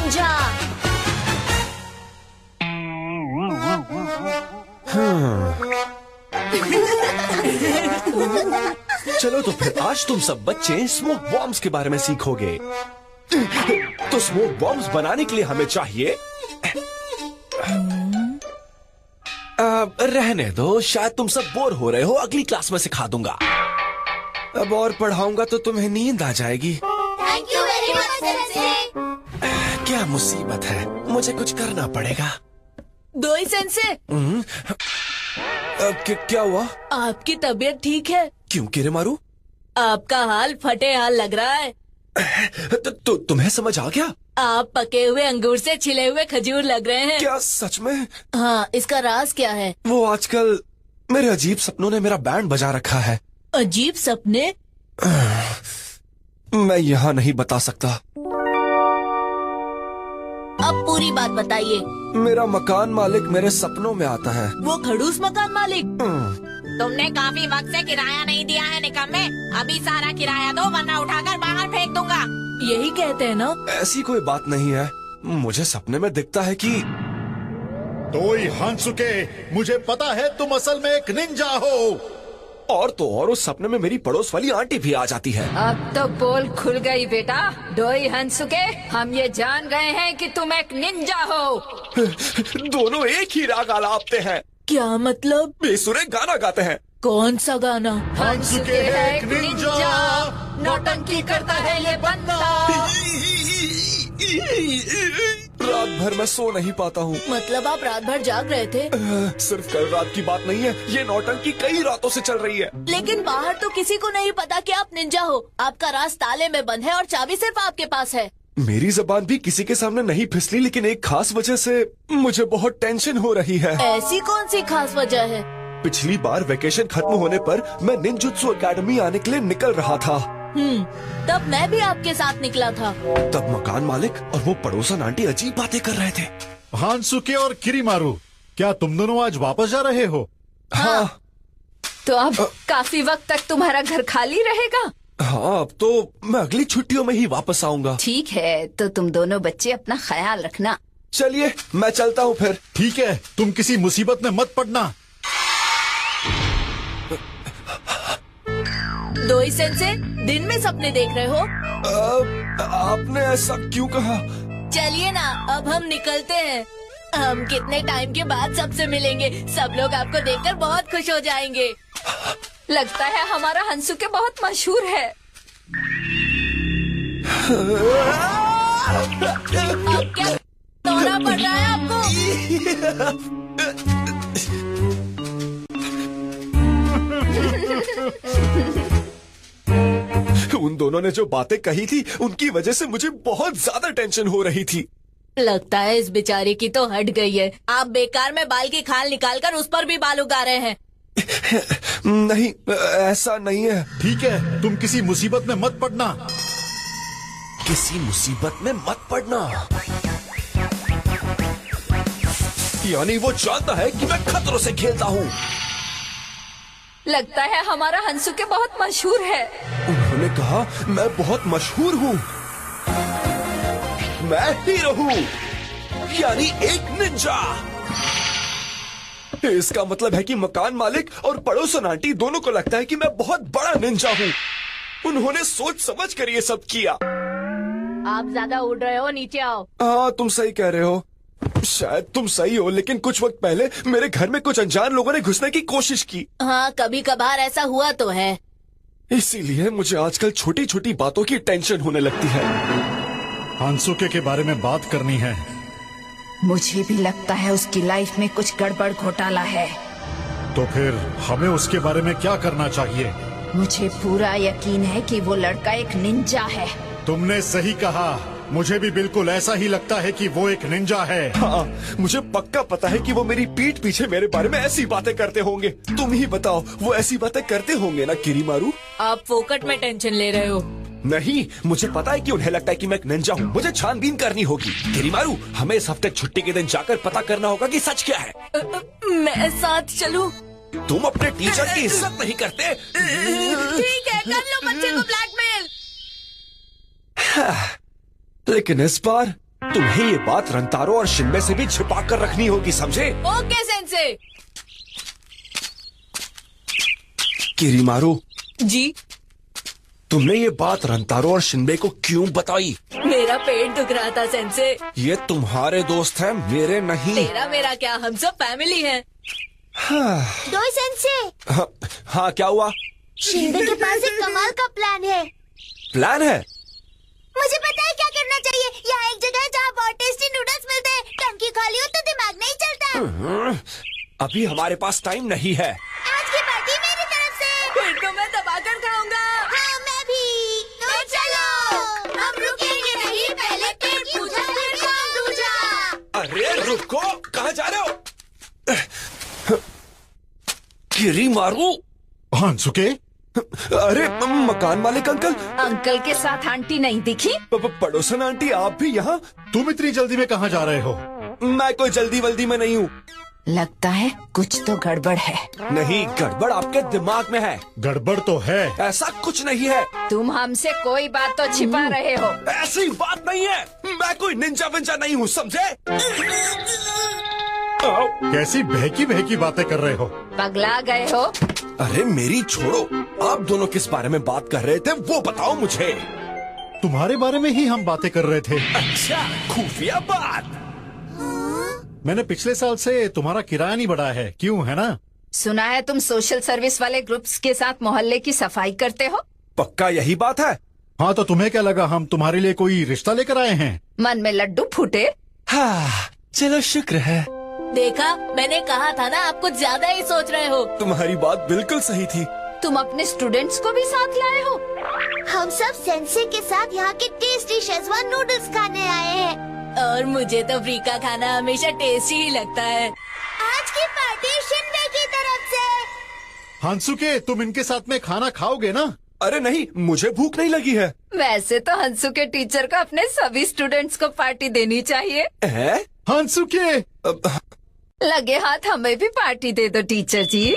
Ninja. चलो तो फिर आज तुम सब बच्चे स्मोक बॉम्ब्स के बारे में सीखोगे। तो स्मोक बॉम्ब्स बनाने के लिए हमें चाहिए रहने दो, शायद तुम सब बोर हो रहे हो, अगली क्लास में सिखा दूंगा। अब और पढ़ाऊंगा तो तुम्हें नींद आ जाएगी। Thank you very much sensei. क्या मुसीबत है, मुझे कुछ करना पड़ेगा। दोई सेंसे, क्या हुआ? आपकी तबीयत ठीक है? क्यों किरीमारू? आपका हाल फटे हाल लग रहा है। तुम्हें समझ आ गया? आप पके हुए अंगूर से छिले हुए खजूर लग रहे हैं। क्या सच में? हाँ, इसका राज क्या है? वो आजकल मेरे अजीब सपनों ने मेरा बैंड बजा रखा है। अजीब सपने? मैं यहाँ नहीं बता सकता। अब पूरी बात बताइए। मेरा मकान मालिक मेरे सपनों में आता है। वो खड़ूस मकान मालिक? तुमने काफी वक्त से किराया नहीं दिया है निकम्मे। अभी सारा किराया दो वरना उठाकर बाहर फेंक दूंगा। यही कहते हैं ना? ऐसी कोई बात नहीं है, मुझे सपने में दिखता है कि तोई हानसुके, मुझे पता है तुम असल में एक निंजा हो। और तो और उस सपने में मेरी पड़ोस वाली आंटी भी आ जाती है। अब तो पोल खुल गई बेटा। डोई हंसुके, हम ये जान गए हैं कि तुम एक निंजा हो। दोनों एक ही राग आलापते हैं। क्या मतलब? बेसुरे गाना गाते हैं। कौन सा गाना? हानसुके है एक निंजा, नौटंकी करता है ये बंदा। रात भर मैं सो नहीं पाता हूँ। मतलब आप रात भर जाग रहे थे? सिर्फ कल रात की बात नहीं है, ये नौटंकी कई रातों से चल रही है। लेकिन बाहर तो किसी को नहीं पता कि आप निंजा हो। आपका राज ताले में बंद है और चाबी सिर्फ आपके पास है। मेरी जबान भी किसी के सामने नहीं फिसली, लेकिन एक खास वजह से मुझे बहुत टेंशन हो रही है। ऐसी कौन सी खास वजह है? पिछली बार वेकेशन खत्म होने पर मैं निंजुत्सु एकेडमी आने के लिए निकल रहा था। तब मैं भी आपके साथ निकला था। तब मकान मालिक और वो पड़ोसन आंटी अजीब बातें कर रहे थे। हानसुके और किरीमारू, क्या तुम दोनों आज वापस जा रहे हो? हाँ। तो अब काफी वक्त तक तुम्हारा घर खाली रहेगा? हाँ, अब तो मैं अगली छुट्टियों में ही वापस आऊंगा। ठीक है, तो तुम दोनों बच्चे अपना ख्याल रखना। चलिए मैं चलता हूँ फिर। ठीक है, तुम किसी मुसीबत में मत पड़ना। दोई सेंसे, दिन में सपने देख रहे हो? आपने ऐसा क्यों कहा? चलिए ना, अब हम निकलते हैं। हम कितने टाइम के बाद सबसे मिलेंगे। सब लोग आपको देखकर बहुत खुश हो जाएंगे। लगता है हमारा हंसुके बहुत मशहूर है। अब क्या दौरा पड़ रहा है आपको? उन दोनों ने जो बातें कही थी, उनकी वजह से मुझे बहुत ज्यादा टेंशन हो रही थी। लगता है इस बेचारे की तो हट गई है। आप बेकार में बाल की खाल निकालकर उस पर भी बाल उगा रहे हैं। नहीं, ऐसा नहीं है। ठीक है, तुम किसी मुसीबत में मत पड़ना। किसी मुसीबत में मत पड़ना यानी वो जानता है कि मैं खतरों से खेलता हूँ। लगता है हमारा हंसुके बहुत मशहूर है। उन्होंने कहा मैं बहुत मशहूर हूँ। मैं हीरो हूँ, यानी एक निंजा। इसका मतलब है कि मकान मालिक और पड़ोसन आंटी दोनों को लगता है कि मैं बहुत बड़ा निंजा हूँ। उन्होंने सोच समझ कर ये सब किया। आप ज्यादा उड़ रहे हो, नीचे आओ। हाँ, तुम सही कह रहे हो। शायद तुम सही हो, लेकिन कुछ वक्त पहले मेरे घर में कुछ अनजान लोगों ने घुसने की कोशिश की। हाँ, कभी कभार ऐसा हुआ तो है। इसीलिए मुझे आजकल छोटी छोटी बातों की टेंशन होने लगती है। हानसुके के बारे में बात करनी है। मुझे भी लगता है उसकी लाइफ में कुछ गड़बड़ घोटाला है। तो फिर हमें उसके बारे में क्या करना चाहिए? मुझे पूरा यकीन है कि वो लड़का एक निंजा है। तुमने सही कहा, मुझे भी बिल्कुल ऐसा ही लगता है कि वो एक निंजा है। हाँ, मुझे पक्का पता है कि वो मेरी पीठ पीछे मेरे बारे में ऐसी बातें करते होंगे। तुम ही बताओ, वो ऐसी बातें करते होंगे ना किरीमारू? आप फोकट में टेंशन ले रहे हो। नहीं, मुझे पता है कि उन्हें लगता है कि मैं एक निंजा हूँ। मुझे छानबीन करनी होगी। किरीमारू, हमें इस हफ्ते छुट्टी के दिन जाकर पता करना होगा कि सच क्या है। मैं साथ चलूं? तुम अपने टीचर की इज्जत नहीं करते। ठीक है, कर लो बच्चे को ब्लैकमेल। लेकिन इस बार तुम्हें ये बात रंतारो और शिनबे से भी छिपा कर रखनी होगी, समझे? Okay sensei. किरीमारू, जी। तुमने ये बात रंतारो और शिनबे को क्यों बताई? मेरा पेट दुख रहा था सेंसे। ये तुम्हारे दोस्त हैं, मेरे नहीं। तेरा मेरा क्या, हम सब फैमिली हैं। डोई सेंसे, हाँ, क्या हुआ? शिनबे के पास एक कमाल का प्लान है। प्लान है? मुझे पता है क्या करना चाहिए। यहाँ एक जगह है जहाँ बहुत टेस्टी नूडल्स मिलते हैं। टंकी खाली हो तो दिमाग नहीं चलता। अभी हमारे पास टाइम नहीं है। आज की पार्टी मेरी तरफ से। फिर तो मैं दबाकर खाऊंगा। हाँ, मैं भी। तो चलो, हम रुकेंगे नहीं, पहले पेट पूजा फिर काम दूजा। अरे रुको, कहाँ जा रहे हो? किरीमारू, हांसुके, अरे मकान मालिक अंकल। अंकल के साथ आंटी नहीं दिखी? पड़ोसन आंटी, आप भी यहाँ? तुम इतनी जल्दी में कहाँ जा रहे हो? मैं कोई जल्दी वल्दी में नहीं हूँ। लगता है कुछ तो गड़बड़ है। नहीं, गड़बड़ आपके दिमाग में है। गड़बड़ तो है। ऐसा कुछ नहीं है। तुम हमसे कोई बात तो छिपा रहे हो। ऐसी बात नहीं है। मैं कोई निंजा विंजा नहीं हूँ, समझे? कैसी बहकी बहकी बातें कर रहे हो? पगला गए हो? अरे मेरी छोड़ो, आप दोनों किस बारे में बात कर रहे थे वो बताओ मुझे। तुम्हारे बारे में ही हम बातें कर रहे थे। अच्छा, खुफिया बात। मैंने पिछले साल से तुम्हारा किराया नहीं बढ़ा है, क्यों, है ना? सुना है तुम सोशल सर्विस वाले ग्रुप्स के साथ मोहल्ले की सफाई करते हो? पक्का यही बात है? हाँ, तो तुम्हें क्या लगा हम तुम्हारे लिए कोई रिश्ता लेकर आए हैं? मन में लड्डू फूटे? हाँ, चलो शुक्र है। देखा, मैंने कहा था ना, आप कुछ ज्यादा ही सोच रहे हो। तुम्हारी बात बिल्कुल सही थी। तुम अपने स्टूडेंट्स को भी साथ लाए हो? हम सब सेंसे के साथ यहाँ के टेस्टी शेजवान नूडल्स खाने आए हैं। और मुझे तो फ्री का खाना हमेशा टेस्टी ही लगता है। आज की पार्टी शिनबे की तरफ से। हांसुके, तुम इनके साथ में खाना खाओगे ना? अरे नहीं, मुझे भूख नहीं लगी है। वैसे तो हंसू के टीचर को अपने सभी स्टूडेंट्स को पार्टी देनी चाहिए। है? हांसुके, लगे हाथ हमें भी पार्टी दे दो टीचर जी।